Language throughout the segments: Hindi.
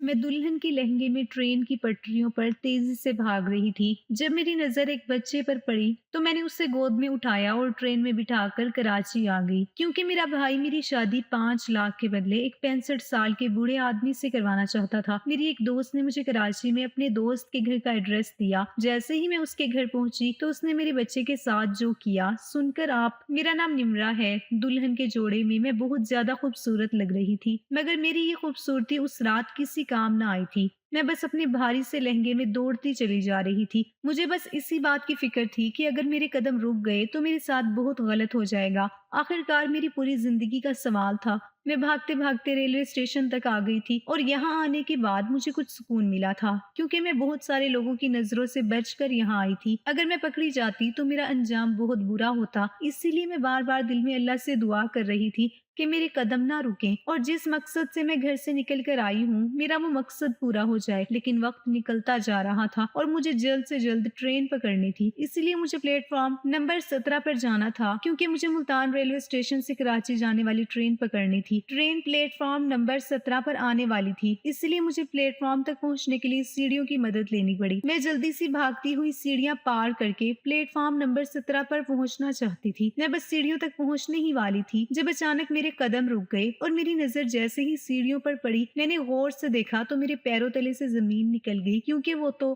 मैं दुल्हन के लहंगे में ट्रेन की पटरियों पर तेजी से भाग रही थी। जब मेरी नजर एक बच्चे पर पड़ी तो मैंने उसे गोद में उठाया और ट्रेन में बिठाकर कराची आ गई, क्योंकि मेरा भाई मेरी शादी 5 लाख के बदले एक 65 साल के बूढ़े आदमी से करवाना चाहता था। मेरी एक दोस्त ने मुझे कराची में अपने दोस्त के घर का एड्रेस दिया। जैसे ही मैं उसके घर पहुंची तो उसने मेरे बच्चे के साथ जो किया सुनकर आप मेरा नाम निम्रा है। दुल्हन के जोड़े में मैं बहुत ज्यादा खूबसूरत लग रही थी, मगर मेरी ये खूबसूरती उस रात किसी काम ना आई थी। मैं बस अपने भारी से लहंगे में दौड़ती चली जा रही थी। मुझे बस इसी बात की फिक्र थी कि अगर मेरे कदम रुक गए तो मेरे साथ बहुत गलत हो जाएगा। आखिरकार मेरी पूरी जिंदगी का सवाल था। मैं भागते भागते रेलवे स्टेशन तक आ गई थी और यहाँ आने के बाद मुझे कुछ सुकून मिला था, क्योंकि मैं बहुत सारे लोगों की नजरों से बचकर यहाँ आई थी। अगर मैं पकड़ी जाती तो मेरा अंजाम बहुत बुरा होता। इसीलिए मैं बार बार दिल में अल्लाह से दुआ कर रही थी कि मेरे कदम ना रुकें और जिस मकसद से मैं घर से निकल कर आई हूँ मेरा वो मकसद पूरा हो जाए। लेकिन वक्त निकलता जा रहा था और मुझे जल्द से जल्द ट्रेन पकड़नी थी। इसलिए मुझे प्लेटफॉर्म नंबर 17 पर जाना था, क्योंकि मुझे मुल्तान रेलवे स्टेशन से कराची जाने वाली ट्रेन पकड़नी थी। ट्रेन प्लेटफॉर्म नंबर 17 पर आने वाली थी, इसलिए मुझे प्लेटफॉर्म तक पहुँचने के लिए सीढ़ियों की मदद लेनी पड़ी। मैं जल्दी से भागती हुई सीढ़ियां पार करके प्लेटफॉर्म नंबर 17 पर पहुँचना चाहती थी। मैं बस सीढ़ियों तक पहुँचने ही वाली थी जब अचानक मेरे कदम रुक गए और मेरी नजर जैसे ही सीढ़ियों पर पड़ी मैंने गौर से देखा तो मेरे पैरों तले से जमीन निकल गई, क्योंकि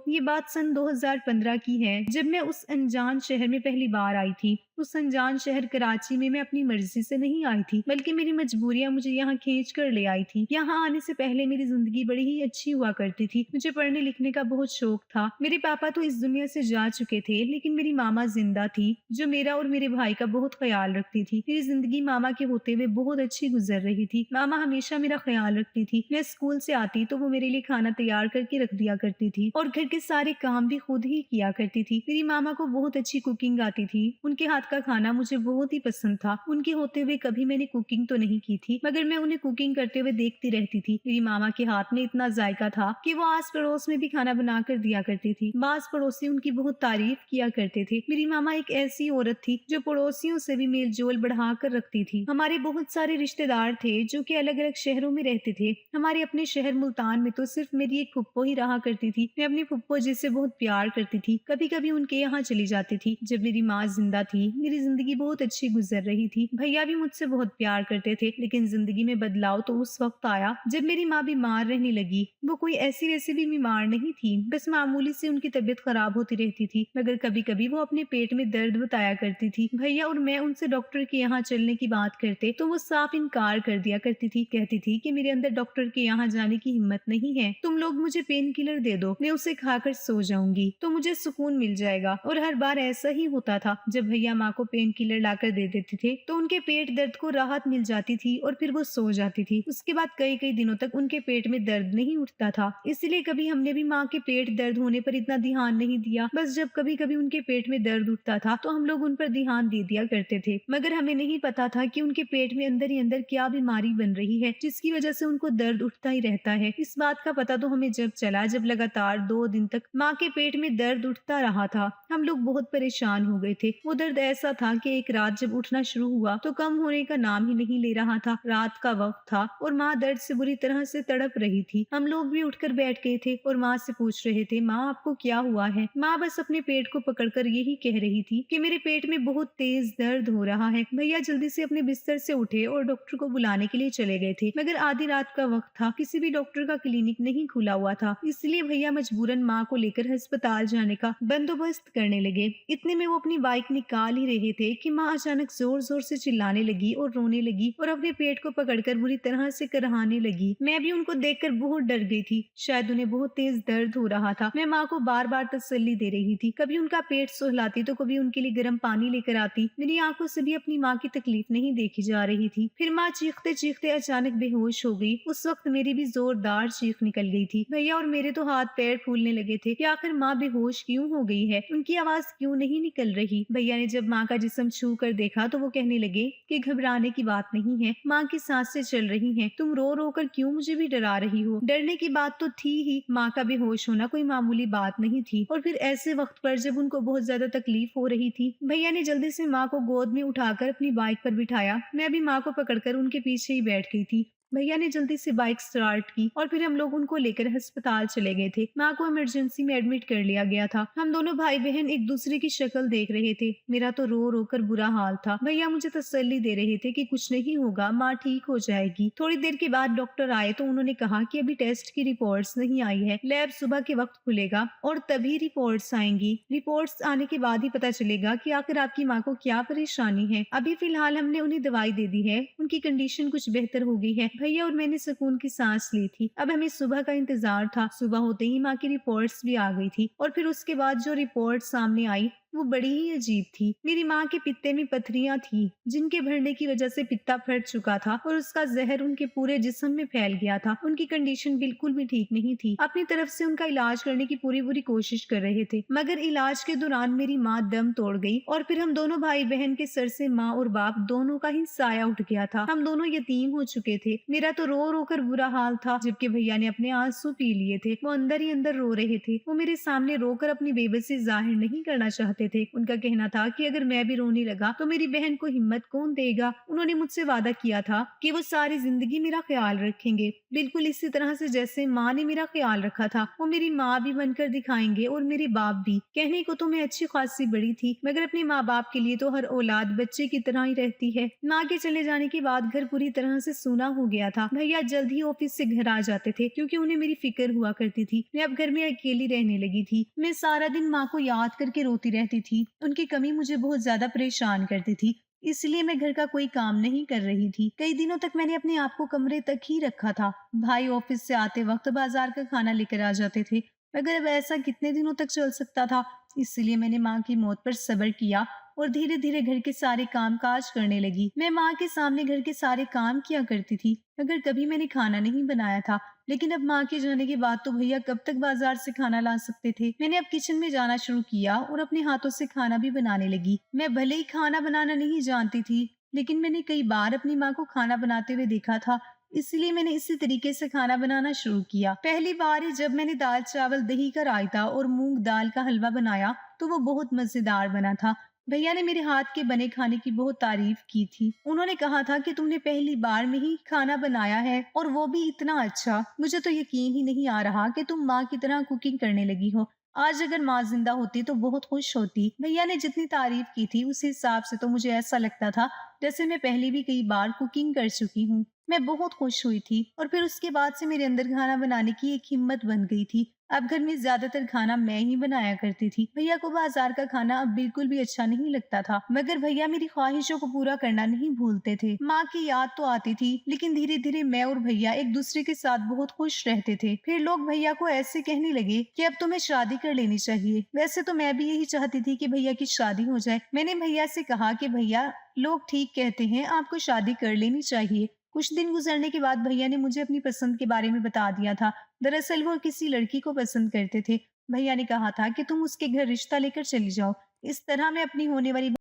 ये बात सन 2015 की है, जब मैं उस अनजान शहर में पहली बार आई थी। उस अनजान शहर कराची में मैं अपनी मर्जी से नहीं आई थी, बल्कि मेरी मजबूरियां मुझे यहाँ खींच कर ले आई थी। यहाँ आने से पहले मेरी जिंदगी बड़ी ही अच्छी हुआ करती थी। मुझे पढ़ने लिखने का बहुत शौक था। मेरे पापा तो इस दुनिया से जा चुके थे, लेकिन मेरी मामा जिंदा थी, जो मेरा और मेरे भाई का बहुत ख्याल रखती थी। मेरी जिंदगी मामा के होते हुए बहुत अच्छी गुजर रही थी। मामा हमेशा मेरा ख्याल रखती थी। मैं स्कूल से आती तो वो मेरे लिए खाना तैयार करके रख दिया करती थी और घर के सारे काम भी खुद ही किया करती थी। मेरी मामा को बहुत अच्छी कुकिंग आती थी। उनके हाथ का खाना मुझे बहुत ही पसंद था। उनके होते हुए कभी मैंने कुकिंग तो नहीं की थी, मगर मैं उन्हें कुकिंग करते हुए देखती रहती थी। मेरी मामा के हाथ में इतना जायका था कि वो आस पड़ोस में भी खाना बना कर दिया करती थी। बास पड़ोसी उनकी बहुत तारीफ किया करते थे। मेरी मामा एक ऐसी औरत थी जो पड़ोसियों से भी मेल जोल बढ़ा कर रखती थी। हमारे बहुत सारे रिश्तेदार थे जो कि अलग अलग शहरों में रहते थे। हमारे अपने शहर मुल्तान में तो सिर्फ मेरी एक फुप्पो ही रहा करती थी। मैं अपनी फुप्पो जी से बहुत प्यार करती थी। कभी कभी उनके यहाँ चली जाती थी। जब मेरी माँ जिंदा थी मेरी जिंदगी बहुत अच्छी गुजर रही थी। भैया भी मुझसे बहुत प्यार करते थे, लेकिन जिंदगी में बदलाव तो उस वक्त आया जब मेरी माँ बीमार रहने लगी। वो कोई ऐसी वैसी भी बीमार नहीं थी, बस मामूली से उनकी तबीयत खराब होती रहती थी, मगर कभी कभी वो अपने पेट में दर्द बताया करती थी। भैया और मैं उनसे डॉक्टर के यहाँ चलने की बात करते तो वो साफ इनकार कर दिया करती थी। कहती थी कि मेरे अंदर डॉक्टर के यहाँ जाने की हिम्मत नहीं है, तुम लोग मुझे पेन किलर दे दो, मैं उसे खाकर सो जाऊंगी तो मुझे सुकून मिल जाएगा। और हर बार ऐसा ही होता था। जब भैया माँ को पेन किलर लाकर दे देते थे तो उनके पेट दर्द को राहत मिल जाती थी और फिर वो सो जाती थी। उसके बाद कई कई दिनों तक उनके पेट में दर्द नहीं उठता था। इसलिए कभी हमने भी माँ के पेट दर्द होने पर इतना ध्यान नहीं दिया। बस जब कभी कभी उनके पेट में दर्द उठता था तो हम लोग उन पर ध्यान दे दिया करते थे, मगर हमें नहीं पता था कि उनके पेट में अंदर ही अंदर क्या बीमारी बन रही है जिसकी वजह से उनको दर्द उठता ही रहता है। इस बात का पता तो हमें जब चला जब लगातार 2 दिन तक माँ के पेट में दर्द उठता रहा था। हम लोग बहुत परेशान हो गए थे। वो दर्द ऐसा था कि एक रात जब उठना शुरू हुआ तो कम होने का नाम ही नहीं ले रहा था। रात का वक्त था और माँ दर्द से बुरी तरह से तड़प रही थी। हम लोग भी उठकर बैठ गए थे और माँ से पूछ रहे थे, माँ आपको क्या हुआ है? माँ बस अपने पेट को पकड़कर यही कह रही थी कि मेरे पेट में बहुत तेज दर्द हो रहा है। भैया जल्दी से अपने बिस्तर से उठे और डॉक्टर को बुलाने के लिए चले गए थे, मगर आधी रात का वक्त था, किसी भी डॉक्टर का क्लिनिक नहीं खुला हुआ था। इसलिए भैया मजबूरन माँ को लेकर अस्पताल जाने का बंदोबस्त करने लगे। इतने में वो अपनी बाइक निकाल ही रहे थे कि माँ अचानक जोर जोर से चिल्लाने लगी और रोने लगी और अपने पेट को पकड़कर बुरी तरह से करहाने लगी। मैं भी उनको देखकर बहुत डर गई थी। शायद उन्हें बहुत तेज दर्द हो रहा था। मैं माँ को बार बार तसल्ली दे रही थी। कभी उनका पेट सुहलाती तो कभी उनके लिए गर्म पानी लेकर आती। मेरी आंखों से भी अपनी माँ की तकलीफ नहीं देखी जा रही थी। फिर माँ चीखते चीखते अचानक बेहोश हो गई। उस वक्त मेरी भी जोरदार चीख निकल गई थी। भैया और मेरे तो हाथ पैर फूलने लगे थे कि आखिर माँ बेहोश क्यों हो गई है, उनकी आवाज क्यों नहीं निकल रही। भैया ने जब माँ का जिस्म छू कर देखा तो वो कहने लगे कि घबराने की बात नहीं है, माँ की सांसें चल रही हैं, तुम रो रो कर क्यों मुझे भी डरा रही हो? डरने की बात तो थी ही, माँ का बेहोश होना कोई मामूली बात नहीं थी। और फिर ऐसे वक्त पर जब उनको बहुत ज्यादा तकलीफ हो रही थी, भैया ने जल्दी से माँ को गोद में उठाकर अपनी बाइक पर बिठाया। मैं भी माँ को पकड़कर उनके पीछे ही बैठ गई थी। भैया ने जल्दी से बाइक स्टार्ट की और फिर हम लोग उनको लेकर अस्पताल चले गए थे। माँ को इमरजेंसी में एडमिट कर लिया गया था। हम दोनों भाई बहन एक दूसरे की शक्ल देख रहे थे। मेरा तो रो रो कर बुरा हाल था। भैया मुझे तसल्ली दे रहे थे कि कुछ नहीं होगा, माँ ठीक हो जाएगी। थोड़ी देर के बाद डॉक्टर आए तो उन्होंने कहा कि अभी टेस्ट की रिपोर्ट्स नहीं आई है, लैब सुबह के वक्त खुलेगा और तभी रिपोर्ट्स आएंगी। रिपोर्ट्स आने के बाद ही पता चलेगा कि आखिर आपकी माँ को क्या परेशानी है। अभी फिलहाल हमने उन्हें दवाई दे दी है, उनकी कंडीशन कुछ बेहतर हो गई है। भैया और मैंने सुकून की सांस ली थी। अब हमें सुबह का इंतजार था। सुबह होते ही माँ की रिपोर्ट्स भी आ गई थी और फिर उसके बाद जो रिपोर्ट सामने आई वो बड़ी ही अजीब थी। मेरी माँ के पित्ते में पथरियां थी जिनके भरने की वजह से पित्ता फट चुका था और उसका जहर उनके पूरे जिस्म में फैल गया था। उनकी कंडीशन बिल्कुल भी ठीक नहीं थी। अपनी तरफ से उनका इलाज करने की पूरी कोशिश कर रहे थे, मगर इलाज के दौरान मेरी माँ दम तोड़ गई और फिर हम दोनों भाई बहन के सर से माँ और बाप दोनों का ही साया उठ गया था। हम दोनों यतीम हो चुके थे। मेरा तो रो रो कर बुरा हाल था, जबकि भैया ने अपने आंसू पी लिए थे। वो अंदर ही अंदर रो रहे थे। वो मेरे सामने रोकर अपनी बेबसी जाहिर नहीं करना चाहते थे। उनका कहना था कि अगर मैं भी रोने लगा तो मेरी बहन को हिम्मत कौन देगा। उन्होंने मुझसे वादा किया था कि वो सारी जिंदगी मेरा ख्याल रखेंगे, बिल्कुल इसी तरह से जैसे माँ ने मेरा ख्याल रखा था। वो मेरी माँ भी बनकर दिखाएंगे और मेरे बाप भी। कहने को तो मैं अच्छी खासी बड़ी थी, मगर अपने माँ बाप के लिए तो हर औलाद बच्चे की तरह ही रहती है। माँ के चले जाने के बाद घर पूरी तरह से सूना हो गया था। भैया जल्द ही ऑफिस से घर आ जाते थे क्योंकि उन्हें मेरी फिक्र हुआ करती थी। मैं अब घर में अकेली रहने लगी थी। मैं सारा दिन माँ को याद करके रोती रहती थी। उनकी कमी मुझे बहुत ज्यादा परेशान करती थी, इसलिए मैं घर का कोई काम नहीं कर रही थी। कई दिनों तक मैंने अपने आप को कमरे तक ही रखा था। भाई ऑफिस से आते वक्त बाजार का खाना लेकर आ जाते थे, मगर अब ऐसा कितने दिनों तक चल सकता था। इसलिए मैंने माँ की मौत पर सब्र किया और धीरे धीरे घर के सारे काम काज करने लगी। मैं माँ के सामने घर के सारे काम किया करती थी, मगर कभी मैंने खाना नहीं बनाया था। लेकिन अब माँ के जाने के बाद तो भैया कब तक बाजार से खाना ला सकते थे। मैंने अब किचन में जाना शुरू किया और अपने हाथों से खाना भी बनाने लगी। मैं भले ही खाना बनाना नहीं जानती थी, लेकिन मैंने कई बार अपनी माँ को खाना बनाते हुए देखा था, इसलिए मैंने इसी तरीके से खाना बनाना शुरू किया। पहली बार ही जब मैंने दाल चावल, दही का रायता और मूंग दाल का हलवा बनाया तो वो बहुत मजेदार बना था। भैया ने मेरे हाथ के बने खाने की बहुत तारीफ की थी। उन्होंने कहा था कि तुमने पहली बार में ही खाना बनाया है और वो भी इतना अच्छा। मुझे तो यकीन ही नहीं आ रहा कि तुम माँ की तरह कुकिंग करने लगी हो। आज अगर माँ जिंदा होती तो बहुत खुश होती। भैया ने जितनी तारीफ की थी उस हिसाब से तो मुझे ऐसा लगता था जैसे मैं पहले भी कई बार कुकिंग कर चुकी हूँ। मैं बहुत खुश हुई थी और फिर उसके बाद से मेरे अंदर खाना बनाने की एक हिम्मत बन गई थी। अब घर में ज्यादातर खाना मैं ही बनाया करती थी। भैया को बाजार का खाना अब बिल्कुल भी अच्छा नहीं लगता था, मगर भैया मेरी ख्वाहिशों को पूरा करना नहीं भूलते थे। माँ की याद तो आती थी, लेकिन धीरे धीरे मैं और भैया एक दूसरे के साथ बहुत खुश रहते थे। फिर लोग भैया को ऐसे कहने लगे कि अब तुम्हें शादी कर लेनी चाहिए। वैसे तो मैं भी यही चाहती थी कि भैया की शादी हो जाए। मैंने भैया से कहा कि भैया, लोग ठीक कहते हैं, आपको शादी कर लेनी चाहिए। कुछ दिन गुजरने के बाद भैया ने मुझे अपनी पसंद के बारे में बता दिया था। दरअसल वो किसी लड़की को पसंद करते थे। भैया ने कहा था कि तुम उसके घर रिश्ता लेकर चली जाओ। इस तरह मैं अपनी होने वाली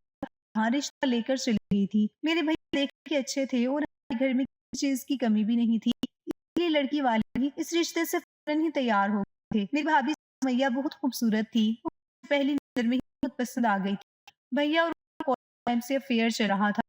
हाँ रिश्ता लेकर चली गई थी। मेरे भैया देखने के अच्छे थे और हमारे घर में किसी चीज की कमी भी नहीं थी, इसलिए लड़की वाले भी इस रिश्ते से फौरन ही तैयार हो गए थे। मेरी भाभी मैया बहुत खूबसूरत थी, वो पहली नजर में ही बहुत पसंद आ गई थी। भैया और टाइम से अफेयर चल रहा था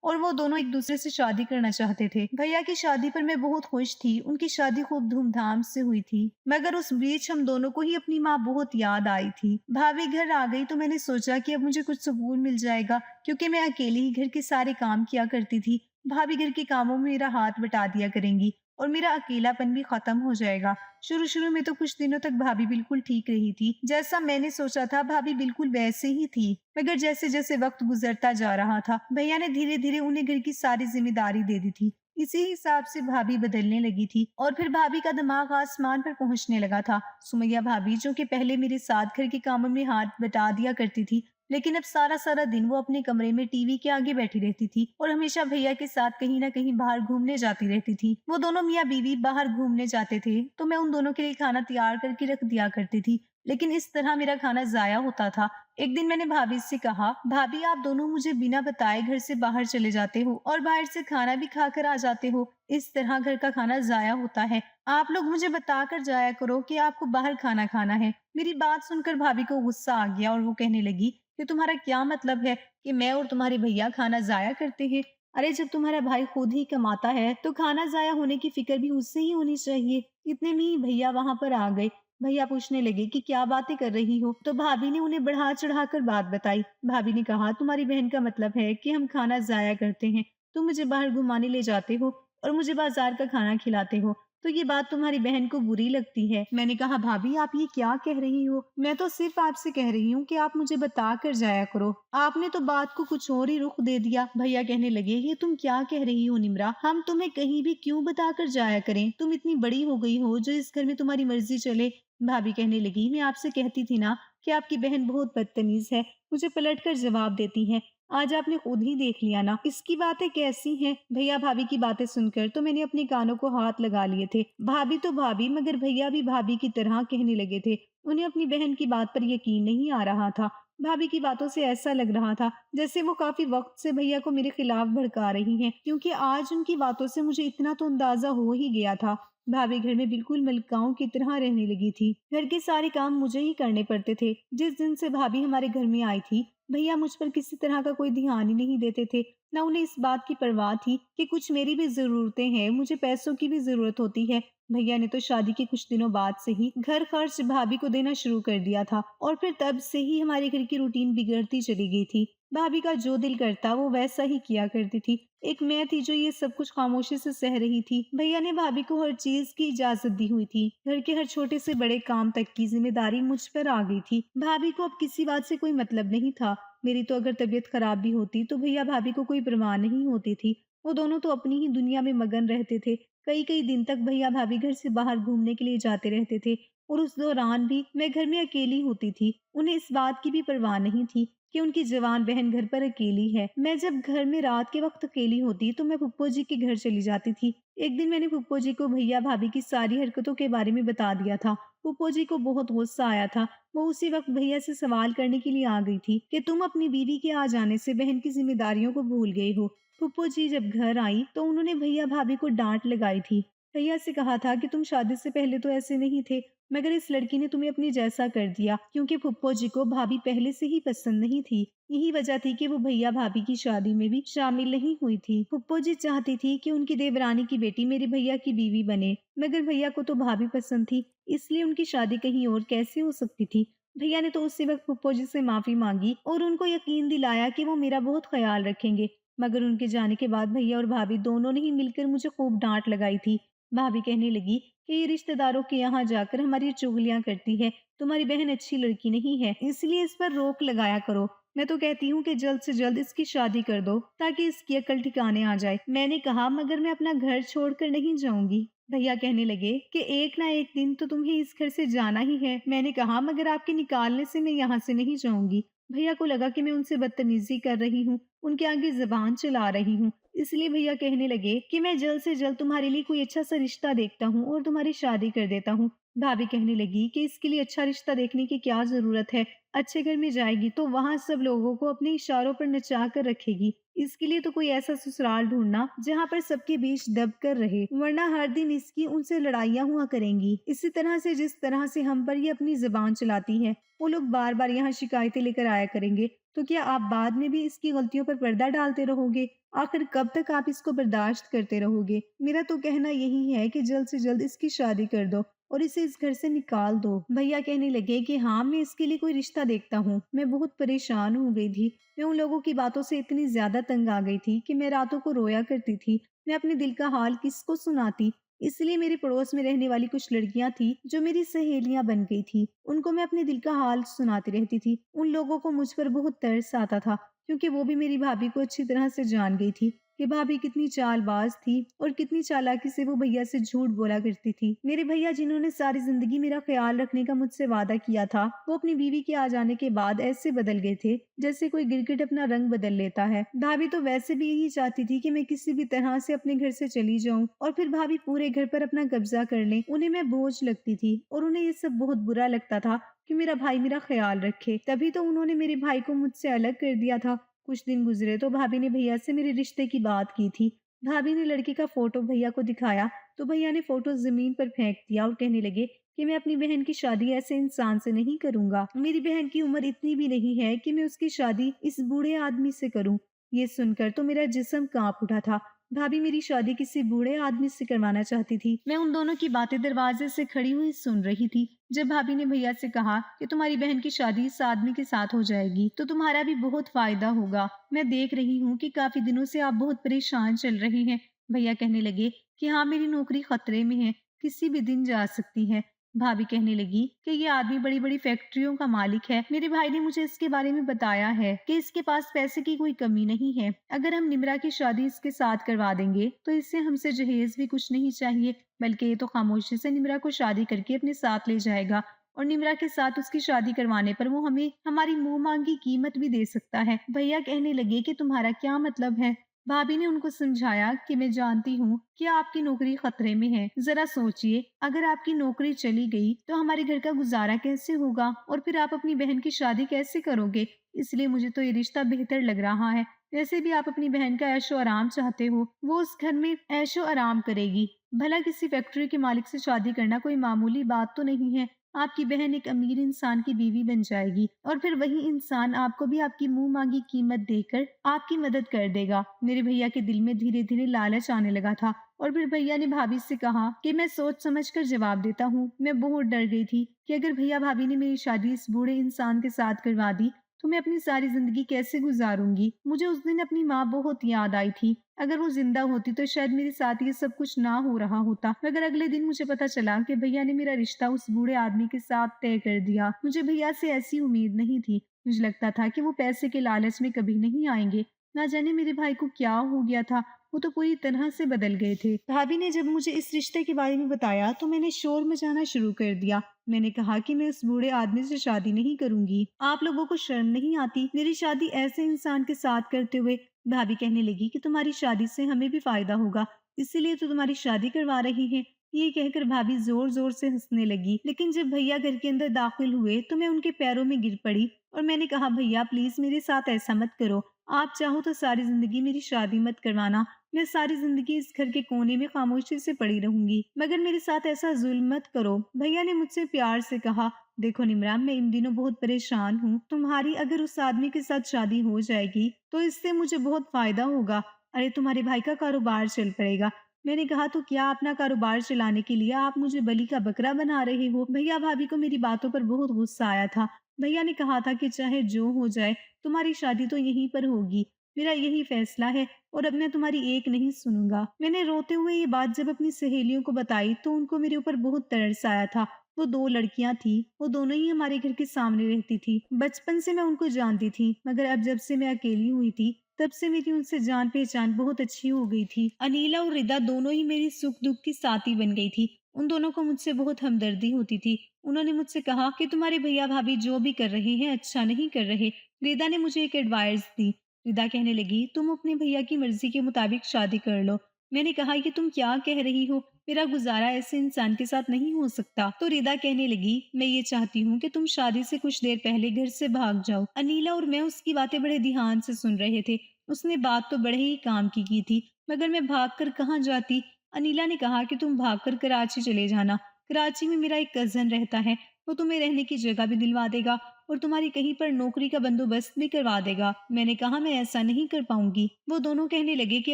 और वो दोनों एक दूसरे से शादी करना चाहते थे। भैया की शादी पर मैं बहुत खुश थी। उनकी शादी खूब धूमधाम से हुई थी, मगर उस बीच हम दोनों को ही अपनी माँ बहुत याद आई थी। भाभी घर आ गई तो मैंने सोचा कि अब मुझे कुछ सुकून मिल जाएगा, क्योंकि मैं अकेली ही घर के सारे काम किया करती थी। भाभी घर के कामों में मेरा हाथ बटा दिया करेंगी और मेरा अकेलापन भी खत्म हो जाएगा। शुरू शुरू में तो कुछ दिनों तक भाभी बिल्कुल ठीक रही थी। जैसा मैंने सोचा था भाभी बिल्कुल वैसे ही थी, मगर जैसे जैसे वक्त गुजरता जा रहा था भैया ने धीरे धीरे उन्हें घर की सारी जिम्मेदारी दे दी थी। इसी हिसाब से भाभी बदलने लगी थी और फिर भाभी का दिमाग आसमान पर पहुंचने लगा था। सुमैया भाभी, जो कि पहले मेरे साथ घर के कामों में हाथ बटा दिया करती थी, लेकिन अब सारा सारा दिन वो अपने कमरे में टीवी के आगे बैठी रहती थी और हमेशा भैया के साथ कहीं ना कहीं बाहर घूमने जाती रहती थी। वो दोनों मियाँ बीवी बाहर घूमने जाते थे तो मैं उन दोनों के लिए खाना तैयार करके रख दिया करती थी, लेकिन इस तरह मेरा खाना जाया होता था। एक दिन मैंने भाभी से कहा, भाभी आप दोनों मुझे बिना बताए घर से बाहर चले जाते हो और बाहर से खाना भी खाकर आ जाते हो। इस तरह घर का खाना जाया होता है। आप लोग मुझे बताकर जाया करो कि आपको बाहर खाना खाना है। मेरी बात सुनकर भाभी को गुस्सा आ गया और वो कहने लगी कि तुम्हारा क्या मतलब है कि मैं और तुम्हारे भैया खाना जाया करते हैं। अरे जब तुम्हारा भाई खुद ही कमाता है तो खाना जाया होने की फिक्र भी उससे ही होनी चाहिए। इतने में ही भैया वहां पर आ गए। भैया पूछने लगे कि क्या बातें कर रही हो, तो भाभी ने उन्हें बढ़ा चढ़ाकर बात बताई। भाभी ने कहा, तुम्हारी बहन का मतलब है कि हम खाना जाया करते हैं। तुम मुझे बाहर घुमाने ले जाते हो और मुझे बाजार का खाना खिलाते हो, तो ये बात तुम्हारी बहन को बुरी लगती है। मैंने कहा, भाभी आप ये क्या कह रही हो? मैं तो सिर्फ आपसे कह रही हूँ कि आप मुझे बता कर जाया करो। आपने तो बात को कुछ और ही रुख दे दिया। भैया कहने लगे, ये तुम क्या कह रही हो निम्रा? हम तुम्हें कहीं भी क्यों बता कर जाया करें? तुम इतनी बड़ी हो गई हो जो इस घर में तुम्हारी मर्जी चले। भाभी कहने लगी, मैं आपसे कहती थी ना कि आपकी बहन बहुत बदतमीज है। मुझे पलट कर जवाब देती है। आज आपने खुद ही देख लिया ना, इसकी बातें कैसी हैं। भैया भाभी की बातें सुनकर तो मैंने अपने कानों को हाथ लगा लिए थे। भाभी तो भाभी, मगर भैया भी भाभी की तरह कहने लगे थे। उन्हें अपनी बहन की बात पर यकीन नहीं आ रहा था। भाभी की बातों से ऐसा लग रहा था जैसे वो काफी वक्त से भैया को मेरे खिलाफ भड़का रही हैं, क्योंकि आज उनकी बातों से मुझे इतना तो अंदाजा हो ही गया था। भाभी घर में बिल्कुल मलकाओं की तरह रहने लगी थी। घर के सारे काम मुझे ही करने पड़ते थे। जिस दिन से भाभी हमारे घर में आई थी, भैया मुझ पर किसी तरह का कोई ध्यान ही नहीं देते थे। ना उन्हें इस बात की परवाह थी कि कुछ मेरी भी जरूरतें हैं, मुझे पैसों की भी जरूरत होती है। भैया ने तो शादी के कुछ दिनों बाद से ही घर खर्च भाभी को देना शुरू कर दिया था, और फिर तब से ही हमारे घर की रूटीन बिगड़ती चली गई थी। भाभी का जो दिल करता वो वैसा ही किया करती थी। एक मैं थी जो ये सब कुछ खामोशी से सह रही थी। भैया ने भाभी को हर चीज की इजाजत दी हुई थी। घर के हर छोटे से बड़े काम तक की जिम्मेदारी मुझ पर आ गई थी। भाभी को अब किसी बात से कोई मतलब नहीं था। मेरी तो अगर तबीयत खराब भी होती तो भैया भाभी को कोई परवाह नहीं होती थी। वो दोनों तो अपनी ही दुनिया में मगन रहते थे। कई कई दिन तक भैया भाभी घर से बाहर घूमने के लिए जाते रहते थे, और उस दौरान भी मैं घर में अकेली होती थी। उन्हें इस बात की भी परवाह नहीं थी कि उनकी जवान बहन घर पर अकेली है। मैं जब घर में रात के वक्त अकेली होती तो मैं फुप्पो जी के घर चली जाती थी। एक दिन मैंने फुप्पो जी को भैया भाभी की सारी हरकतों के बारे में बता दिया था। फुप्पो जी को बहुत गुस्सा आया था। वो उसी वक्त भैया से सवाल करने के लिए आ गई थी कि तुम अपनी बीवी के आ जाने से बहन की जिम्मेदारियों को भूल गए हो। फुप्पो जी जब घर आई तो उन्होंने भैया भाभी को डांट लगाई थी। भैया से कहा था कि तुम शादी से पहले तो ऐसे नहीं थे, मगर इस लड़की ने तुम्हें अपनी जैसा कर दिया, क्योंकि फुप्पो जी को भाभी पहले से ही पसंद नहीं थी। यही वजह थी कि वो भैया भाभी की शादी में भी शामिल नहीं हुई थी। फुप्पो जी चाहती थी कि उनकी देवरानी की बेटी मेरे भैया की बीवी बने, मगर भैया को तो भाभी पसंद थी, इसलिए उनकी शादी कहीं और कैसे हो सकती थी। भैया ने तो उसी वक्त फुप्पो जी से माफी मांगी और उनको यकीन दिलाया कि वो मेरा बहुत ख्याल रखेंगे। मगर उनके जाने के बाद भैया और भाभी दोनों ने ही मिलकर मुझे खूब डांट लगाई थी। भाभी कहने लगी कि ये रिश्तेदारों के यहाँ जाकर हमारी चुगलियां करती है। तुम्हारी बहन अच्छी लड़की नहीं है, इसलिए इस पर रोक लगाया करो। मैं तो कहती हूँ कि जल्द से जल्द इसकी शादी कर दो ताकि इसकी अकल ठिकाने आ जाए। मैंने कहा, मगर मैं अपना घर छोड़कर नहीं जाऊंगी। भैया कहने लगे कि एक ना एक दिन तो तुम्हें इस घर से जाना ही है। मैंने कहा, मगर आपके निकालने से मैं यहाँ से नहीं जाऊंगी। भैया को लगा कि मैं उनसे बदतमीजी कर रही हूँ, उनके आगे जबान चला रही हूँ, इसलिए भैया कहने लगे कि मैं जल्द से जल्द तुम्हारे लिए कोई अच्छा सा रिश्ता देखता हूँ और तुम्हारी शादी कर देता हूँ। भाभी कहने लगी कि इसके लिए अच्छा रिश्ता देखने की क्या जरूरत है। अच्छे घर में जाएगी तो वहां सब लोगों को अपने इशारों पर नचा कर रखेगी। इसके लिए तो कोई ऐसा ससुराल ढूंढना जहाँ पर सबके बीच दब कर रहे, वरना हर दिन इसकी उनसे लड़ाइयाँ हुआ करेंगी। इसी तरह से जिस तरह से हम पर ये अपनी जबान चलाती है, वो लोग बार बार यहाँ शिकायतें लेकर आया करेंगे। तो क्या आप बाद में भी इसकी गलतियों पर पर्दा डालते रहोगे? आखिर कब तक आप इसको बर्दाश्त करते रहोगे? मेरा तो कहना यही है कि जल्द से जल्द इसकी शादी कर दो और इसे इस घर से निकाल दो। भैया कहने लगे कि हाँ, मैं इसके लिए कोई रिश्ता देखता हूँ। मैं बहुत परेशान हो गई थी। मैं उन लोगों की बातों से इतनी ज्यादा तंग आ गई थी कि मैं रातों को रोया करती थी। मैं अपने दिल का हाल किसको सुनाती? इसलिए मेरे पड़ोस में रहने वाली कुछ लड़कियां थी जो मेरी सहेलियां बन गई थी। उनको मैं अपने दिल का हाल सुनाती रहती थी। उन लोगों को मुझ पर बहुत तरस आता था, क्योंकि वो भी मेरी भाभी को अच्छी तरह से जान गई थी कि भाभी कितनी चालबाज थी और कितनी चालाकी से वो भैया से झूठ बोला करती थी। मेरे भैया, जिन्होंने सारी जिंदगी मेरा ख्याल रखने का मुझसे वादा किया था, वो अपनी बीवी के आ जाने के बाद ऐसे बदल गए थे जैसे कोई गिरगिट अपना रंग बदल लेता है। भाभी तो वैसे भी यही चाहती थी कि मैं किसी भी तरह से अपने घर से चली जाऊं और फिर भाभी पूरे घर पर अपना कब्जा कर ले। उन्हें मैं बोझ लगती थी और उन्हें ये सब बहुत बुरा लगता था कि मेरा भाई मेरा ख्याल रखे। तभी तो उन्होंने मेरे भाई को मुझसे अलग कर दिया था। कुछ दिन गुजरे तो भाभी ने भैया से मेरे रिश्ते की बात की थी। भाभी ने लड़की का फोटो भैया को दिखाया तो भैया ने फोटो जमीन पर फेंक दिया और कहने लगे कि मैं अपनी बहन की शादी ऐसे इंसान से नहीं करूंगा। मेरी बहन की उम्र इतनी भी नहीं है कि मैं उसकी शादी इस बूढ़े आदमी से करूं। ये सुनकर तो मेरा जिस्म कांप उठा था। भाभी मेरी शादी किसी बूढ़े आदमी से करवाना चाहती थी। मैं उन दोनों की बातें दरवाजे से खड़ी हुई सुन रही थी। जब भाभी ने भैया से कहा कि तुम्हारी बहन की शादी इस आदमी के साथ हो जाएगी तो तुम्हारा भी बहुत फायदा होगा। मैं देख रही हूँ कि काफी दिनों से आप बहुत परेशान चल रही हैं। भैया कहने लगे कि हाँ, मेरी नौकरी खतरे में है, किसी भी दिन जा सकती है। भाभी कहने लगी कि ये आदमी बड़ी बड़ी फैक्ट्रियों का मालिक है। मेरे भाई ने मुझे इसके बारे में बताया है कि इसके पास पैसे की कोई कमी नहीं है। अगर हम निम्रा की शादी इसके साथ करवा देंगे तो इससे हमसे जहेज भी कुछ नहीं चाहिए, बल्कि ये तो खामोशी से निम्रा को शादी करके अपने साथ ले जाएगा और निम्रा के साथ उसकी शादी करवाने पर वो हमें हमारी मुंह मांगी कीमत भी दे सकता है। भैया कहने लगे कि तुम्हारा क्या मतलब है। भाभी ने उनको समझाया कि मैं जानती हूँ कि आपकी नौकरी खतरे में है। जरा सोचिए, अगर आपकी नौकरी चली गई तो हमारे घर का गुजारा कैसे होगा और फिर आप अपनी बहन की शादी कैसे करोगे। इसलिए मुझे तो ये रिश्ता बेहतर लग रहा है। वैसे भी आप अपनी बहन का ऐशो आराम चाहते हो, वो उस घर में ऐशो आराम करेगी। भला किसी फैक्ट्री के मालिक से शादी करना कोई मामूली बात तो नहीं है। आपकी बहन एक अमीर इंसान की बीवी बन जाएगी और फिर वही इंसान आपको भी आपकी मुंह मांगी कीमत देकर आपकी मदद कर देगा। मेरे भैया के दिल में धीरे धीरे लालच आने लगा था और फिर भैया ने भाभी से कहा कि मैं सोच समझ कर जवाब देता हूँ। मैं बहुत डर गई थी कि अगर भैया भाभी ने मेरी शादी इस बूढ़े इंसान के साथ करवा दी तो मैं अपनी सारी जिंदगी कैसे गुजारूंगी। मुझे उस दिन अपनी माँ बहुत याद आई थी। अगर वो जिंदा होती तो शायद मेरे साथ ये सब कुछ ना हो रहा होता। मगर अगले दिन मुझे पता चला कि भैया ने मेरा रिश्ता उस बूढ़े आदमी के साथ तय कर दिया। मुझे भैया से ऐसी उम्मीद नहीं थी। मुझे लगता था कि वो पैसे के लालच में कभी नहीं आएंगे। ना जाने मेरे भाई को क्या हो गया था, वो तो पूरी तरह से बदल गए थे। भाभी ने जब मुझे इस रिश्ते के बारे में बताया तो मैंने शोर मचाना शुरू कर दिया। मैंने कहा कि मैं उस बूढ़े आदमी से शादी नहीं करूंगी। आप लोगों को शर्म नहीं आती मेरी शादी ऐसे इंसान के साथ करते हुए। भाभी कहने लगी कि तुम्हारी शादी से हमें भी फायदा होगा, इसीलिए तो तुम्हारी शादी करवा रही है। ये कहकर भाभी जोर जोर से हंसने लगी। लेकिन जब भैया घर के अंदर दाखिल हुए तो मैं उनके पैरों में गिर पड़ी और मैंने कहा, भैया प्लीज मेरे साथ ऐसा मत करो। आप चाहो तो सारी जिंदगी मेरी शादी मत करवाना। मैं सारी जिंदगी इस घर के कोने में खामोशी से पड़ी रहूंगी, मगर मेरे साथ ऐसा जुल्म मत करो। भैया ने मुझसे प्यार से कहा, देखो निमरा, मैं इन दिनों बहुत परेशान हूँ। तुम्हारी अगर उस आदमी के साथ शादी हो जाएगी तो इससे मुझे बहुत फायदा होगा। अरे तुम्हारे भाई का कारोबार चल पड़ेगा। मैंने कहा, तो क्या अपना कारोबार चलाने के लिए आप मुझे बलि का बकरा बना रहे हो। भैया भाभी को मेरी बातों पर बहुत गुस्सा आया था। भैया ने कहा था कि चाहे जो हो जाए तुम्हारी शादी तो यहीं पर होगी। मेरा यही फैसला है और अब मैं तुम्हारी एक नहीं सुनूंगा। मैंने रोते हुए ये बात जब अपनी सहेलियों को बताई तो उनको मेरे ऊपर बहुत तरस आया था। वो दो लड़कियां थी, वो दोनों ही हमारे घर के सामने रहती थी। बचपन से मैं उनको जानती थी, मगर अब जब से मैं अकेली हुई थी तब से मेरी उनसे जान पहचान बहुत अच्छी हो गई थी। अनीला और रिदा दोनों ही मेरी सुख दुख की साथी बन गई थी। उन दोनों को मुझसे बहुत हमदर्दी होती थी। उन्होंने मुझसे कहा कि तुम्हारे भैया भाभी जो भी कर रहे हैं अच्छा नहीं कर रहे। रिदा ने मुझे एक एडवाइस दी। रिदा कहने लगी, तुम अपने भैया की मर्जी के मुताबिक शादी कर लो। मैंने कहा, कि तुम क्या कह रही हो, मेरा गुजारा ऐसे इंसान के साथ नहीं हो सकता। तो रिदा कहने लगी, मैं ये चाहती हूँ कि तुम शादी से कुछ देर पहले घर से भाग जाओ। अनीला और मैं उसकी बातें बड़े ध्यान से सुन रहे थे। उसने बात तो बड़े ही काम की थी, मगर मैं भागकर कहाँ जाती। अनीला ने कहा कि तुम भागकर कराची चले जाना। कराची में मेरा एक कजन रहता है, वो तुम्हें रहने की जगह भी दिलवा देगा और तुम्हारी कहीं पर नौकरी का बंदोबस्त भी करवा देगा। मैंने कहा, मैं ऐसा नहीं कर पाऊंगी। वो दोनों कहने लगे कि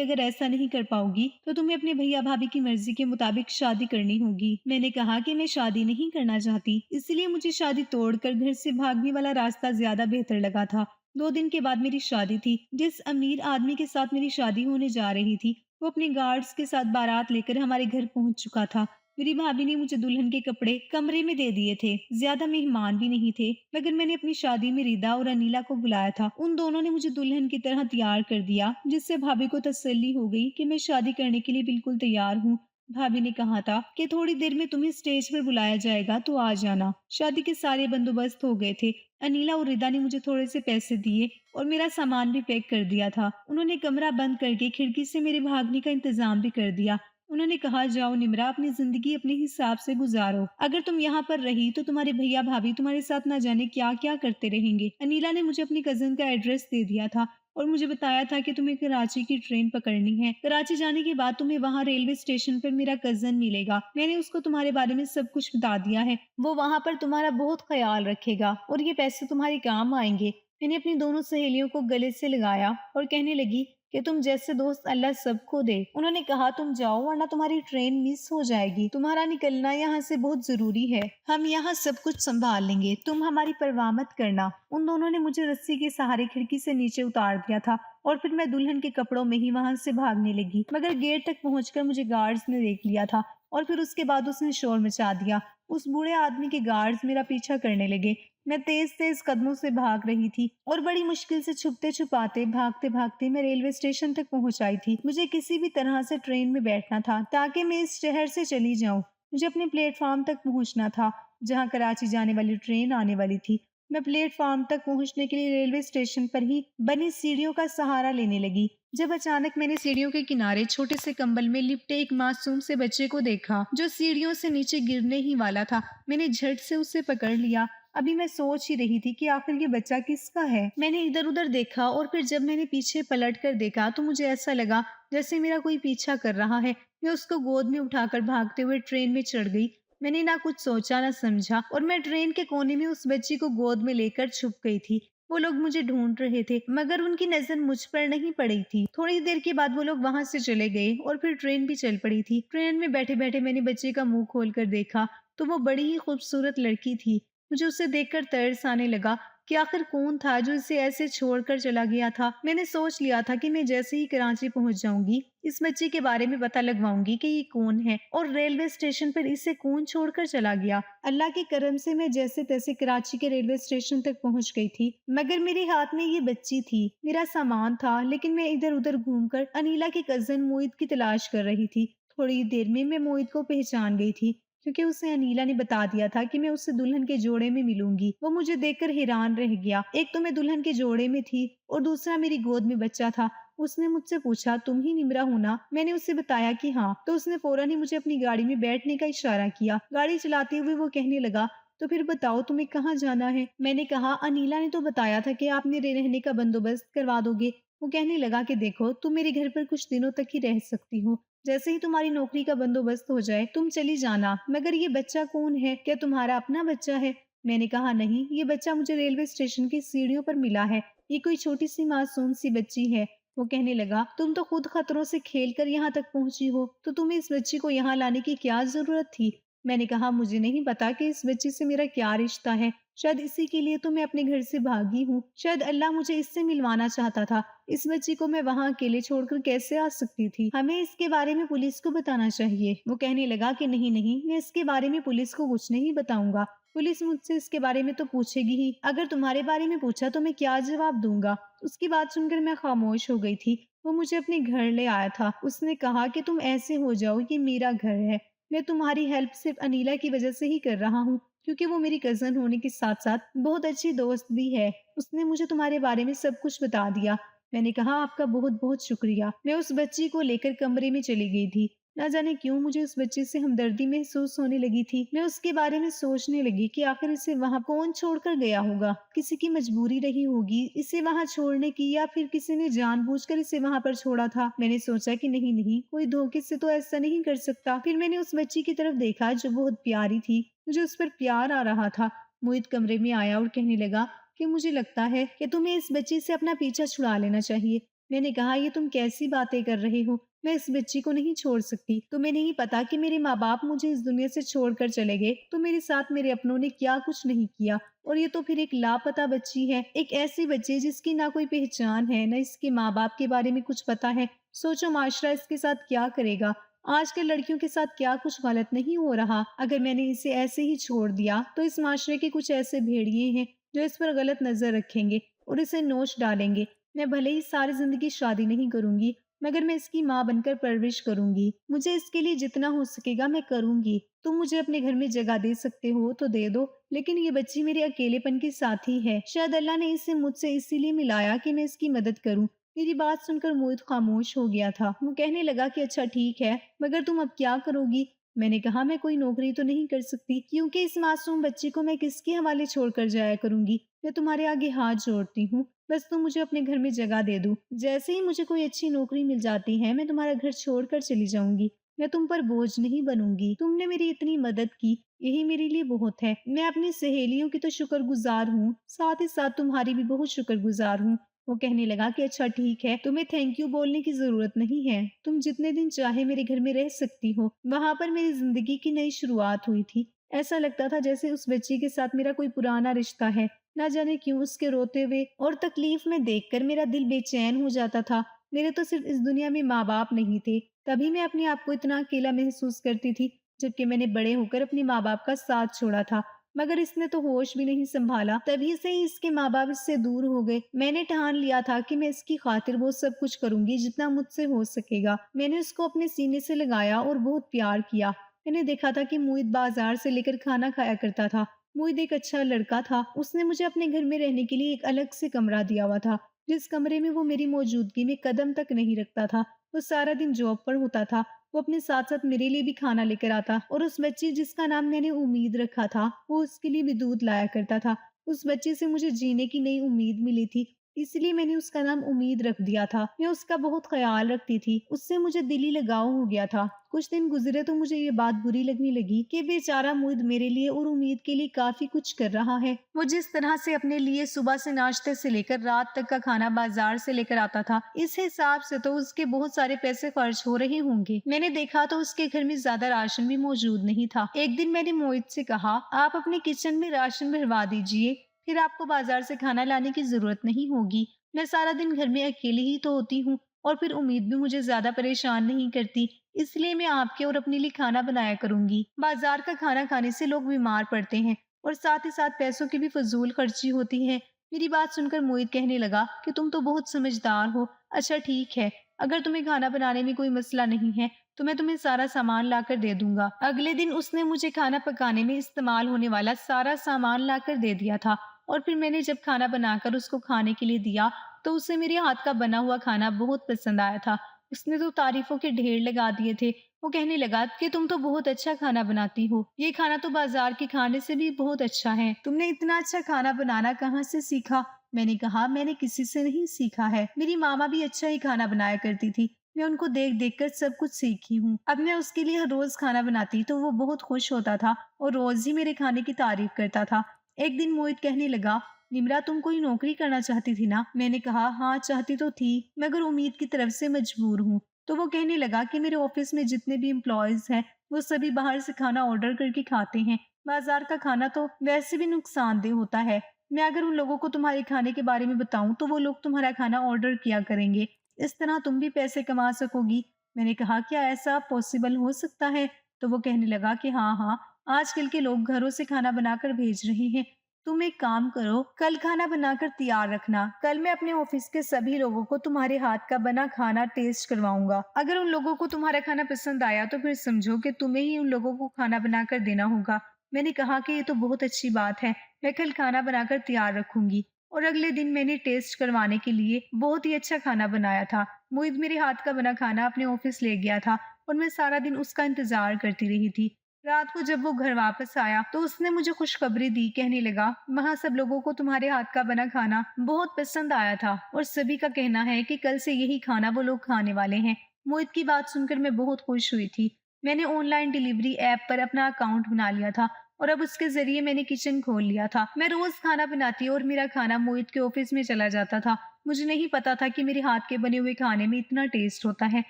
अगर ऐसा नहीं कर पाओगी तो तुम्हें अपने भैया भाभी की मर्जी के मुताबिक शादी करनी होगी। मैंने कहा कि मैं शादी नहीं करना चाहती, इसलिए मुझे शादी तोड़कर घर से भागने वाला रास्ता ज्यादा बेहतर लगा था। 2 दिन के बाद मेरी शादी थी। जिस अमीर आदमी के साथ मेरी शादी होने जा रही थी वो अपने गार्ड्स के साथ बारात लेकर हमारे घर पहुंच चुका था। मेरी भाभी ने मुझे दुल्हन के कपड़े कमरे में दे दिए थे। ज्यादा मेहमान भी नहीं थे, मगर मैंने अपनी शादी में रिदा और अनीला को बुलाया था। उन दोनों ने मुझे दुल्हन की तरह तैयार कर दिया, जिससे भाभी को तसल्ली हो गई कि मैं शादी करने के लिए बिल्कुल तैयार हूँ। भाभी ने कहा था कि थोड़ी देर में तुम्हें स्टेज पर बुलाया जाएगा तो आ जाना। शादी के सारे बंदोबस्त हो गए थे। अनीला और रिदा ने मुझे थोड़े से पैसे दिए और मेरा सामान भी पैक कर दिया था। उन्होंने कमरा बंद करके खिड़की से मेरे भागने का इंतजाम भी कर दिया। उन्होंने कहा, जाओ निमरा, अपनी जिंदगी अपने हिसाब से गुजारो। अगर तुम यहाँ पर रही तो तुम्हारे भैया भाभी तुम्हारे साथ ना जाने क्या क्या करते रहेंगे। अनीला ने मुझे अपनी कजिन का एड्रेस दे दिया था और मुझे बताया था कि तुम्हें कराची की ट्रेन पकड़नी है। कराची जाने के बाद तुम्हें वहाँ रेलवे स्टेशन पर मेरा कजन मिलेगा। मैंने उसको तुम्हारे बारे में सब कुछ बता दिया है। वो वहाँ पर तुम्हारा बहुत ख्याल रखेगा और ये पैसे तुम्हारे काम आएंगे। मैंने अपनी दोनों सहेलियों को गले से लगाया और कहने लगी कि तुम जैसे दोस्त अल्लाह सबको दे। उन्होंने कहा तुम जाओ वरना तुम्हारी ट्रेन मिस हो जाएगी। तुम्हारा निकलना यहाँ से बहुत जरूरी है। हम यहाँ सब कुछ संभाल लेंगे, तुम हमारी परवाह मत करना। उन दोनों ने मुझे रस्सी के सहारे खिड़की से नीचे उतार दिया था और फिर मैं दुल्हन के कपड़ों में ही वहां से भागने लगी, मगर गेट तक पहुंचकर मुझे गार्ड्स ने देख लिया था और फिर उसके बाद उसने शोर मचा दिया। उस बूढ़े आदमी के गार्ड्स मेरा पीछा करने लगे। मैं तेज तेज कदमों से भाग रही थी और बड़ी मुश्किल से छुपते छुपाते भागते भागते मैं रेलवे स्टेशन तक पहुंच आई थी। मुझे किसी भी तरह से ट्रेन में बैठना था ताकि मैं इस शहर से चली जाऊं। मुझे अपने प्लेटफॉर्म तक पहुंचना था जहां कराची जाने वाली ट्रेन आने वाली थी। मैं प्लेटफॉर्म तक पहुंचने के लिए रेलवे स्टेशन पर ही बनी सीढ़ियों का सहारा लेने लगी, जब अचानक मैंने सीढ़ियों के किनारे छोटे से कंबल में लिपटे एक मासूम से बच्चे को देखा जो सीढ़ियों से नीचे गिरने ही वाला था। मैंने झट से उसे पकड़ लिया। अभी मैं सोच ही रही थी कि आखिर ये बच्चा किसका है। मैंने इधर उधर देखा और फिर जब मैंने पीछे पलट कर देखा तो मुझे ऐसा लगा जैसे मेरा कोई पीछा कर रहा है। मैं उसको गोद में उठाकर भागते हुए ट्रेन में चढ़ गई। मैंने ना कुछ सोचा ना समझा और मैं ट्रेन के कोने में उस बच्ची को गोद में लेकर छुप गई थी। वो लोग मुझे ढूंढ रहे थे मगर उनकी नजर मुझ पर नहीं पड़ी थी। थोड़ी देर के बाद वो लोग वहां से चले गए और फिर ट्रेन भी चल पड़ी थी। ट्रेन में बैठे बैठे मैंने बच्चे का मुंह खोल कर देखा तो वो बड़ी ही खूबसूरत लड़की थी। मुझे उसे देखकर तरस आने लगा कि आखिर कौन था जो इसे ऐसे छोड़कर चला गया था। मैंने सोच लिया था कि मैं जैसे ही कराची पहुंच जाऊंगी इस बच्चे के बारे में पता लगवाऊंगी कि ये कौन है और रेलवे स्टेशन पर इसे कौन छोड़कर चला गया। अल्लाह के करम से मैं जैसे तैसे कराची के रेलवे स्टेशन तक पहुंच गई थी, मगर मेरे हाथ में ये बच्ची थी। मेरा सामान था लेकिन मैं इधर उधर घूमकर अनीला के कजन मोहित की तलाश कर रही थी। थोड़ी देर में मैं मोहित को पहचान गई थी क्योंकि उसे अनीला ने बता दिया था कि मैं उससे दुल्हन के जोड़े में मिलूंगी। वो मुझे देखकर हैरान रह गया। एक तो मैं दुल्हन के जोड़े में थी और दूसरा मेरी गोद में बच्चा था। उसने मुझसे पूछा तुम ही निम्रा हो ना? मैंने उसे बताया कि हाँ, तो उसने फौरन ही मुझे अपनी गाड़ी में बैठने का इशारा किया। गाड़ी चलाते हुए वो कहने लगा तो फिर बताओ तुम्हें कहाँ जाना है? मैंने कहा अनीला ने तो बताया था कि आप मेरे रहने का बंदोबस्त करवा दोगे। वो कहने लगा कि देखो तुम मेरे घर पर कुछ दिनों तक ही रह सकती हो, जैसे ही तुम्हारी नौकरी का बंदोबस्त हो जाए तुम चली जाना। मगर ये बच्चा कौन है? क्या तुम्हारा अपना बच्चा है? मैंने कहा नहीं, ये बच्चा मुझे रेलवे स्टेशन की सीढ़ियों पर मिला है। ये कोई छोटी सी मासूम सी बच्ची है। वो कहने लगा तुम तो खुद खतरों से खेलकर यहाँ तक पहुंची हो, तो तुम्हें इस बच्ची को यहाँ लाने की क्या जरूरत थी? मैंने कहा मुझे नहीं पता कि इस बच्ची से मेरा क्या रिश्ता है। शायद इसी के लिए तो मैं अपने घर से भागी हूँ। शायद अल्लाह मुझे इससे मिलवाना चाहता था। इस बच्ची को मैं वहाँ अकेले छोड़कर कैसे आ सकती थी? हमें इसके बारे में पुलिस को बताना चाहिए। वो कहने लगा कि नहीं नहीं, मैं इसके बारे में पुलिस को कुछ नहीं बताऊंगा। पुलिस मुझसे इसके बारे में तो पूछेगी ही। अगर तुम्हारे बारे में पूछा तो मैं क्या जवाब दूंगा? उसकी बात सुनकर मैं खामोश हो गई थी। वो मुझे अपने घर ले आया था। उसने कहा कि तुम ऐसे हो जाओ, ये मेरा घर है। मैं तुम्हारी हेल्प सिर्फ अनीला की वजह से ही कर रहा हूँ क्योंकि वो मेरी कजन होने के साथ साथ बहुत अच्छी दोस्त भी है। उसने मुझे तुम्हारे बारे में सब कुछ बता दिया। मैंने कहा आपका बहुत बहुत शुक्रिया। मैं उस बच्ची को लेकर कमरे में चली गई थी। ना जाने क्यों मुझे उस बच्चे से हमदर्दी महसूस होने लगी थी। मैं उसके बारे में सोचने लगी कि आखिर इसे वहां कौन छोड़कर गया होगा। किसी की मजबूरी रही होगी इसे वहां छोड़ने की, या फिर किसी ने जानबूझकर इसे वहां पर छोड़ा था। मैंने सोचा कि नहीं नहीं, कोई धोखे से तो ऐसा नहीं कर सकता। फिर मैंने उस बच्ची की तरफ देखा जो बहुत प्यारी थी। मुझे उस पर प्यार आ रहा था। मोहित कमरे में आया और कहने लगा कि मुझे लगता है कि तुम्हें इस बच्ची से अपना पीछा छुड़ा लेना चाहिए। मैंने कहा ये तुम कैसी बातें कर रहे हो? मैं इस बच्ची को नहीं छोड़ सकती। तुम्हें नहीं पता कि मेरे माँ बाप मुझे इस दुनिया से छोड़कर चले गए तो मेरे साथ मेरे अपनों ने क्या कुछ नहीं किया। और ये तो फिर एक लापता बच्ची है, एक ऐसी बच्ची जिसकी ना कोई पहचान है, ना इसके माँ बाप के बारे में कुछ पता है। सोचो माशरा इसके साथ क्या करेगा। आजकल लड़कियों के साथ क्या कुछ गलत नहीं हो रहा। अगर मैंने इसे ऐसे ही छोड़ दिया तो इस माशरे के कुछ ऐसे भेड़िए हैं जो इस पर गलत नजर रखेंगे और इसे नोच डालेंगे। मैं भले ही सारी जिंदगी शादी नहीं करूंगी मगर मैं इसकी माँ बनकर परवरिश करूंगी। मुझे इसके लिए जितना हो सकेगा मैं करूंगी। तुम मुझे अपने घर में जगह दे सकते हो तो दे दो, लेकिन ये बच्ची मेरे अकेलेपन की साथी है। शायद अल्लाह ने इसे मुझसे इसीलिए मिलाया कि मैं इसकी मदद करूं। मेरी बात सुनकर मोहित खामोश हो गया था। वो कहने लगा कि अच्छा ठीक है, मगर तुम अब क्या करोगी? मैंने कहा मैं कोई नौकरी तो नहीं कर सकती क्योंकि इस मासूम बच्ची को मैं किसके हवाले छोड़कर जाया करूंगी। मैं तुम्हारे आगे हाथ जोड़ती हूँ, बस तुम मुझे अपने घर में जगह दे दो। जैसे ही मुझे कोई अच्छी नौकरी मिल जाती है मैं तुम्हारा घर छोड़कर चली जाऊंगी। मैं तुम पर बोझ नहीं बनूंगी। तुमने मेरी इतनी मदद की, यही मेरे लिए बहुत है। मैं अपनी सहेलियों की तो शुक्रगुजार हूँ, साथ ही साथ तुम्हारी भी बहुत शुक्रगुजार हूँ। वो कहने लगा कि अच्छा ठीक है, तुम्हें थैंक यू बोलने की जरूरत नहीं है। तुम जितने दिन चाहे मेरे घर में रह सकती हो। वहां पर मेरी जिंदगी की नई शुरुआत हुई थी। ऐसा लगता था जैसे उस बच्ची के साथ मेरा कोई पुराना रिश्ता है। ना जाने क्यों उसके रोते हुए और तकलीफ में देखकर मेरा दिल बेचैन हो जाता था। मेरे तो सिर्फ इस दुनिया में माँ बाप नहीं थे। तभी मैं अपने आप को इतना अकेला महसूस करती थी, जबकि मैंने बड़े होकर अपने माँ बाप का साथ छोड़ा था। मगर इसने तो होश भी नहीं संभाला। तभी से ही इसके माँ बाप इससे दूर हो गए। मैंने ठान लिया था कि मैं इसकी खातिर वो सब कुछ करूंगी जितना मुझसे हो सकेगा। मैंने उसको अपने सीने से लगाया और बहुत प्यार किया। मैंने देखा था कि मोहित बाजार से लेकर खाना खाया करता था। मोहित एक अच्छा लड़का था। उसने मुझे अपने घर में रहने के लिए एक अलग से कमरा दिया हुआ था, जिस कमरे में वो मेरी मौजूदगी में कदम तक नहीं रखता था। वो सारा दिन जॉब पर होता था। वो अपने साथ-साथ मेरे लिए भी खाना लेकर आता और उस बच्ची जिसका नाम मैंने उम्मीद रखा था, वो उसके लिए भी दूध लाया करता था। उस बच्चे से मुझे जीने की नई उम्मीद मिली थी, इसलिए मैंने उसका नाम उम्मीद रख दिया था। मैं उसका बहुत ख्याल रखती थी। उससे मुझे दिली लगाव हो गया था। कुछ दिन गुजरे तो मुझे ये बात बुरी लगने लगी कि बेचारा मोहित मेरे लिए और उम्मीद के लिए काफी कुछ कर रहा है। वो जिस तरह से अपने लिए सुबह से नाश्ते से लेकर रात तक का खाना बाजार से लेकर आता था, इस हिसाब से तो उसके बहुत सारे पैसे खर्च हो रहे होंगे। मैंने देखा तो उसके घर में ज्यादा राशन भी मौजूद नहीं था। एक दिन मैंने मोहित से कहा, आप अपने किचन में राशन भरवा दीजिए, फिर आपको बाजार से खाना लाने की जरूरत नहीं होगी। मैं सारा दिन घर में अकेली ही तो होती हूँ और फिर उम्मीद भी मुझे ज्यादा परेशान नहीं करती, इसलिए मैं आपके और अपने लिए खाना बनाया करूंगी। बाजार का खाना खाने से लोग बीमार पड़ते हैं और साथ ही साथ पैसों की भी फजूल खर्ची होती है। मेरी बात सुनकर मोहित कहने लगा कि तुम तो बहुत समझदार हो। अच्छा ठीक है, अगर तुम्हें खाना बनाने में कोई मसला नहीं है तो मैं तुम्हें सारा सामान लाकर दे दूंगा। अगले दिन उसने मुझे खाना पकाने में इस्तेमाल होने वाला सारा सामान लाकर दे दिया था और फिर मैंने जब खाना बनाकर उसको खाने के लिए दिया तो उसे मेरे हाथ का बना हुआ खाना बहुत पसंद आया था। उसने तो तारीफों के ढेर लगा दिए थे। वो कहने लगा कि तुम तो बहुत अच्छा खाना बनाती हो। ये खाना तो बाजार के खाने से भी बहुत अच्छा है। तुमने इतना अच्छा खाना बनाना कहाँ से सीखा? मैंने कहा, मैंने किसी से नहीं सीखा है। मेरी मामा भी अच्छा ही खाना बनाया करती थी। मैं उनको देख देख कर सब कुछ सीखी हूँ। अब मैं उसके लिए हर रोज खाना बनाती तो वो बहुत खुश होता था और रोज ही मेरे खाने की तारीफ करता था। एक दिन मोहित कहने लगा, निम्रा तुम कोई नौकरी करना चाहती थी ना? मैंने कहा, हाँ चाहती तो थी, मगर उम्मीद की तरफ से मजबूर हूँ। तो वो कहने लगा कि मेरे ऑफिस में जितने भी एम्प्लॉयज हैं वो सभी बाहर से खाना ऑर्डर करके खाते हैं। बाजार का खाना तो वैसे भी नुकसानदेह होता है। मैं अगर उन लोगों को तुम्हारे खाने के बारे में बताऊं तो वो लोग तुम्हारा खाना ऑर्डर किया करेंगे। इस तरह तुम भी पैसे कमा सकोगी। मैंने कहा, क्या ऐसा पॉसिबल हो सकता है? तो वो कहने लगा कि हाँ हाँ, आजकल के लोग घरों से खाना बनाकर भेज रहे हैं। तुम एक काम करो, कल खाना बनाकर तैयार रखना। कल मैं अपने ऑफिस के सभी लोगों को तुम्हारे हाथ का बना खाना टेस्ट करवाऊंगा। अगर उन लोगों को तुम्हारा खाना पसंद आया तो फिर समझो कि तुम्हें ही उन लोगों को खाना बनाकर देना होगा। मैंने कहा कि ये तो बहुत अच्छी बात है, मैं कल खाना बनाकर तैयार रखूंगी। और अगले दिन मैंने टेस्ट करवाने के लिए बहुत ही अच्छा खाना बनाया था। मोहित मेरे हाथ का बना खाना अपने ऑफिस ले गया था और मैं सारा दिन उसका इंतजार करती रही थी। रात को जब वो घर वापस आया तो उसने मुझे खुशखबरी दी। कहने लगा, वहाँ सब लोगों को तुम्हारे हाथ का बना खाना बहुत पसंद आया था और सभी का कहना है कि कल से यही खाना वो लोग खाने वाले हैं। मोहित की बात सुनकर मैं बहुत खुश हुई थी। मैंने ऑनलाइन डिलीवरी ऐप पर अपना अकाउंट बना लिया था और अब उसके जरिए मैंने किचन खोल लिया था। मैं रोज खाना बनाती और मेरा खाना मोहित के ऑफिस में चला जाता था। मुझे नहीं पता था कि मेरे हाथ के बने हुए खाने में इतना टेस्ट होता है,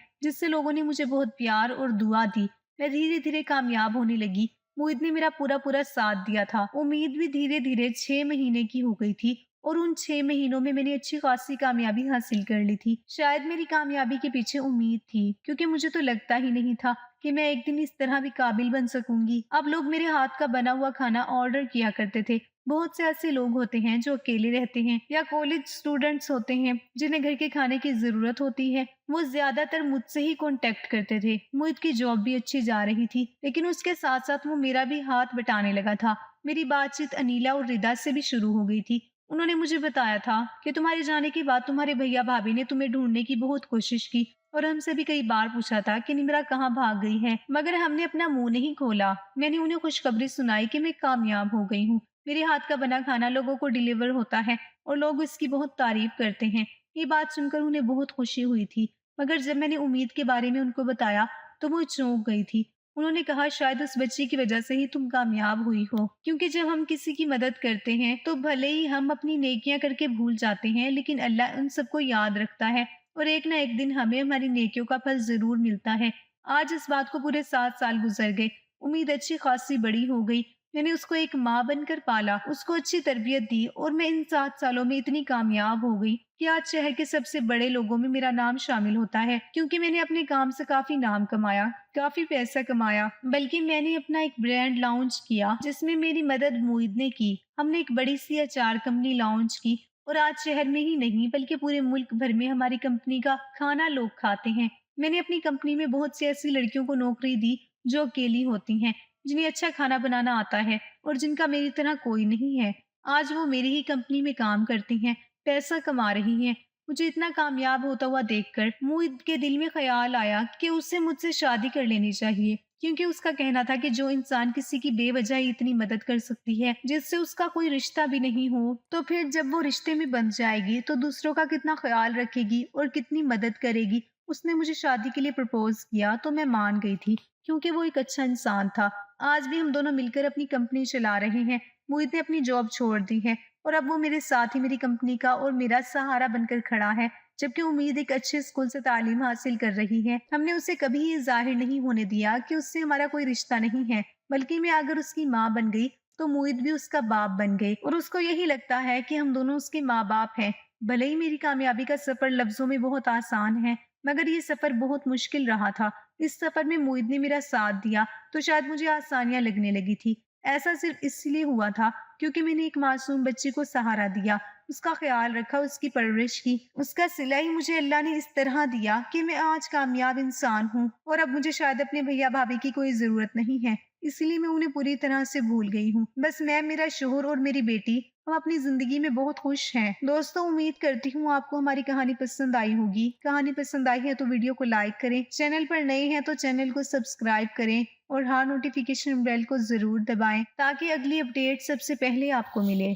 जिससे लोगों ने मुझे बहुत प्यार और दुआ दी। मैं धीरे धीरे कामयाब होने लगी। मोहित ने मेरा पूरा पूरा साथ दिया था। उम्मीद भी धीरे धीरे 6 महीने की हो गई थी और उन 6 महीनों में मैंने अच्छी खासी कामयाबी हासिल कर ली थी। शायद मेरी कामयाबी के पीछे उम्मीद थी, क्योंकि मुझे तो लगता ही नहीं था कि मैं एक दिन इस तरह भी काबिल बन सकूंगी। अब लोग मेरे हाथ का बना हुआ खाना ऑर्डर किया करते थे। बहुत से ऐसे लोग होते हैं जो अकेले रहते हैं या कॉलेज स्टूडेंट्स होते हैं जिन्हें घर के खाने की जरूरत होती है। वो ज्यादातर मुझसे ही कांटेक्ट करते थे। मोहित की जॉब भी अच्छी जा रही थी, लेकिन उसके साथ साथ वो मेरा भी हाथ बटाने लगा था। मेरी बातचीत अनीला और रिदा से भी शुरू हो गई थी। उन्होंने मुझे बताया था कि तुम्हारे जाने के बाद तुम्हारे भैया भाभी ने तुम्हें ढूंढने की बहुत कोशिश की और हमसे भी कई बार पूछा था कि निम्रा कहाँ भाग गई है, मगर हमने अपना मुंह नहीं खोला। मैंने उन्हें खुशखबरी सुनाई कि मैं कामयाब हो गई हूँ। मेरे हाथ का बना खाना लोगों को डिलीवर होता है और लोग इसकी बहुत तारीफ करते हैं। ये बात सुनकर उन्हें बहुत खुशी हुई थी। मगर जब मैंने उम्मीद के बारे में उनको बताया तो वो चौंक गई थी। उन्होंने कहा, शायद उस बच्ची की वजह से ही तुम कामयाब हुई हो, क्योंकि जब हम किसी की मदद करते हैं तो भले ही हम अपनी नेकियां करके भूल जाते हैं, लेकिन अल्लाह उन सबको याद रखता है और एक ना एक दिन हमें हमारी नेकियों का फल जरूर मिलता है। आज इस बात को पूरे 7 साल गुजर गए। उम्मीद अच्छी खासी बड़ी हो गई। मैंने उसको एक माँ बनकर पाला, उसको अच्छी तरबियत दी और मैं इन 7 सालों में इतनी कामयाब हो गई कि आज शहर के सबसे बड़े लोगों में मेरा नाम शामिल होता है, क्योंकि मैंने अपने काम से काफी नाम कमाया, काफी पैसा कमाया। बल्कि मैंने अपना एक ब्रांड लॉन्च किया जिसमें मेरी मदद मुईद ने की। हमने एक बड़ी सी अचार कंपनी लॉन्च की और आज शहर में ही नहीं बल्कि पूरे मुल्क भर में हमारी कंपनी का खाना लोग खाते हैं। मैंने अपनी कंपनी में बहुत सी ऐसी लड़कियों को नौकरी दी जो अकेली होती हैं, जिन्हें अच्छा खाना बनाना आता है और जिनका मेरी तरह कोई नहीं है। आज वो मेरी ही कंपनी में काम करती हैं, पैसा कमा रही हैं। मुझे इतना कामयाब होता हुआ देखकर मुईद के दिल में ख्याल आया कि उसे मुझसे शादी कर लेनी चाहिए, क्योंकि उसका कहना था कि जो इंसान किसी की बेवजह ही इतनी मदद कर सकती है जिससे उसका कोई रिश्ता भी नहीं हो, तो फिर जब वो रिश्ते में बंध जाएगी तो दूसरों का कितना ख्याल रखेगी और कितनी मदद करेगी। उसने मुझे शादी के लिए प्रपोज किया तो मैं मान गई थी, क्योंकि वो एक अच्छा इंसान था। आज भी हम दोनों मिलकर अपनी कंपनी चला रहे हैं। मोहित ने अपनी जॉब छोड़ दी है और अब वो मेरे साथ ही मेरी कंपनी का और मेरा सहारा बनकर खड़ा है। जबकि उम्मीद एक अच्छे स्कूल से तालीम हासिल कर रही है। हमने उसे कभी ये जाहिर नहीं होने दिया कि उससे हमारा कोई रिश्ता नहीं है, बल्कि मैं अगर उसकी माँ बन गई तो मोहित भी उसका बाप बन गए और उसको यही लगता है कि हम दोनों उसके माँ बाप हैं। भले ही मेरी कामयाबी का सफर लफ्जों में बहुत आसान है, मगर ये सफर बहुत मुश्किल रहा था। इस सफर में मोहित ने मेरा साथ दिया तो शायद मुझे आसानियां लगने लगी थी। ऐसा सिर्फ इसलिए हुआ था क्योंकि मैंने एक मासूम बच्ची को सहारा दिया, उसका ख्याल रखा, उसकी परवरिश की। उसका सिला ही मुझे अल्लाह ने इस तरह दिया कि मैं आज कामयाब इंसान हूँ और अब मुझे शायद अपने भैया भाभी की कोई जरूरत नहीं है। इसलिए मैं उन्हें पूरी तरह से भूल गई हूँ। बस मैं, मेरा शोहर और मेरी बेटी, हम अपनी जिंदगी में बहुत खुश हैं। दोस्तों, उम्मीद करती हूँ आपको हमारी कहानी पसंद आई होगी। कहानी पसंद आई है तो वीडियो को लाइक करें, चैनल पर नए हैं तो चैनल को सब्सक्राइब करें और हाँ, नोटिफिकेशन बेल को जरूर दबाएं ताकि अगली अपडेट सबसे पहले आपको मिले।